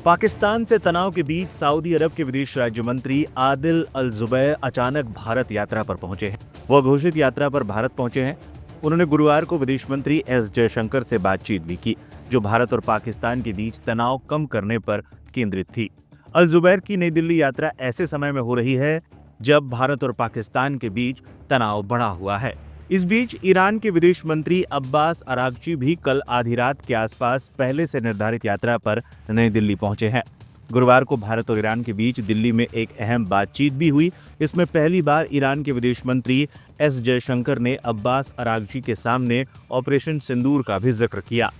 पाकिस्तान से तनाव के बीच सऊदी अरब के विदेश राज्य मंत्री आदिल अल जुबैर अचानक भारत यात्रा पर पहुंचे हैं। वह घोषित यात्रा पर भारत पहुंचे हैं। उन्होंने गुरुवार को विदेश मंत्री एस जयशंकर से बातचीत भी की, जो भारत और पाकिस्तान के बीच तनाव कम करने पर केंद्रित थी। अल जुबैर की नई दिल्ली यात्रा ऐसे समय में हो रही है जब भारत और पाकिस्तान के बीच तनाव बढ़ा हुआ है। इस बीच ईरान के विदेश मंत्री अब्बास अरागची भी कल आधी रात के आसपास पहले से निर्धारित यात्रा पर नई दिल्ली पहुंचे हैं। गुरुवार को भारत और ईरान के बीच दिल्ली में एक अहम बातचीत भी हुई। इसमें पहली बार ईरान के विदेश मंत्री एस जयशंकर ने अब्बास अरागची के सामने ऑपरेशन सिंदूर का भी जिक्र किया।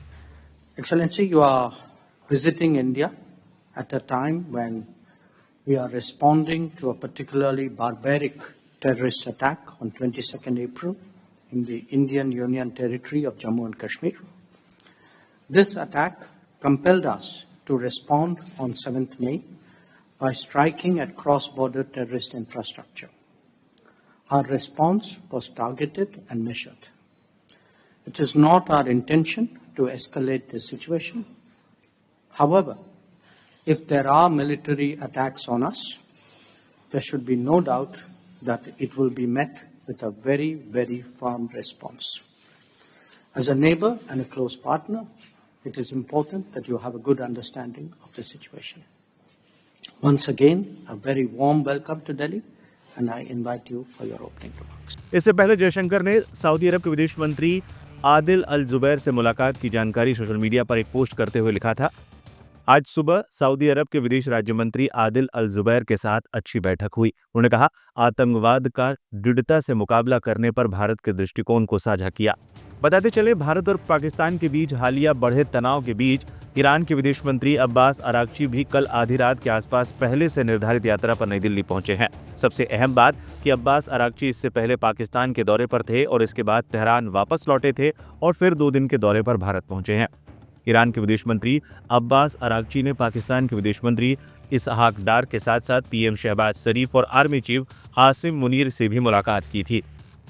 Excellency, you are visiting India at a time when we are responding to a particularly barbaric terrorist attack on 22nd April in the Indian Union territory of Jammu and Kashmir. This attack compelled us to respond on 7th May by striking at cross-border terrorist infrastructure. Our response was targeted and measured. It is not our intention to escalate the situation. However, if there are military attacks on us, there should be no doubt that it will be met with a very, very firm response. As a neighbor and a close partner, it is important that you have a good understanding of the situation. Once again, a very warm welcome to Delhi, and I invite you for your opening remarks. इससे पहले जयशंकर ने Saudi अरब के विदेश मंत्री आदिल अल जुबैर से मुलाकात की जानकारी सोशल मीडिया पर एक पोस्ट करते हुए लिखा था। आज सुबह सऊदी अरब के विदेश राज्य मंत्री आदिल अल जुबैर के साथ अच्छी बैठक हुई। उन्होंने कहा, आतंकवाद का दृढ़ता से मुकाबला करने पर भारत के दृष्टिकोण को साझा किया। बताते चले, भारत और पाकिस्तान के बीच हालिया बढ़े तनाव के बीच ईरान के विदेश मंत्री अब्बास अरागची भी कल आधी रात के आसपास पहले से निर्धारित यात्रा पर नई दिल्ली पहुंचे हैं। सबसे अहम बात कि अब्बास अरागची इससे पहले पाकिस्तान के दौरे पर थे और इसके बाद तेहरान वापस लौटे थे और फिर 2 दिन के दौरे पर भारत पहुंचे हैं। ईरान के विदेश मंत्री अब्बास अरागची ने पाकिस्तान के विदेश मंत्री इसहाक डार के साथ साथ पीएम शहबाज शरीफ और आर्मी चीफ आसिम मुनीर से भी मुलाकात की थी।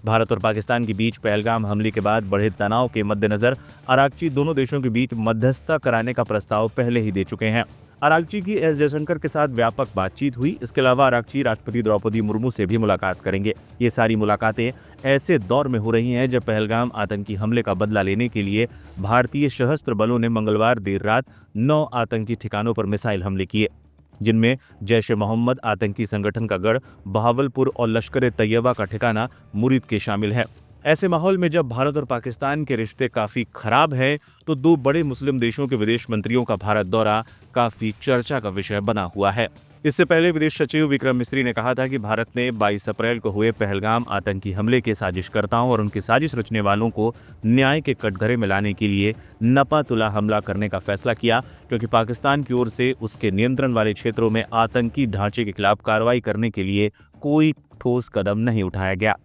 भारत और पाकिस्तान के बीच पहलगाम हमले के बाद बढ़े तनाव के मद्देनजर अरागची दोनों देशों के बीच मध्यस्थता कराने का प्रस्ताव पहले ही दे चुके हैं। अरागची की एस जयशंकर के साथ व्यापक बातचीत हुई। इसके अलावा अरागची राष्ट्रपति द्रौपदी मुर्मू से भी मुलाकात करेंगे। ये सारी मुलाकातें ऐसे दौर में हो रही हैं जब पहलगाम आतंकी हमले का बदला लेने के लिए भारतीय सशस्त्र बलों ने मंगलवार देर रात 9 आतंकी ठिकानों पर मिसाइल हमले किए, जिनमें जैश-ए-मोहम्मद आतंकी संगठन का गढ़ बहावलपुर और लश्कर-ए-तैयबा का ठिकाना मुरीद के शामिल है। ऐसे माहौल में जब भारत और पाकिस्तान के रिश्ते काफी खराब हैं, तो 2 बड़े मुस्लिम देशों के विदेश मंत्रियों का भारत दौरा काफी चर्चा का विषय बना हुआ है। इससे पहले विदेश सचिव विक्रम मिस्री ने कहा था कि भारत ने 22 अप्रैल को हुए पहलगाम आतंकी हमले के साजिशकर्ताओं और उनकी साजिश रचने वालों को न्याय के कटघरे में लाने के लिए नपा-तुला हमला करने का फैसला किया, क्योंकि पाकिस्तान की ओर से उसके नियंत्रण वाले क्षेत्रों में आतंकी ढांचे के खिलाफ कार्रवाई करने के लिए कोई ठोस कदम नहीं उठाया गया।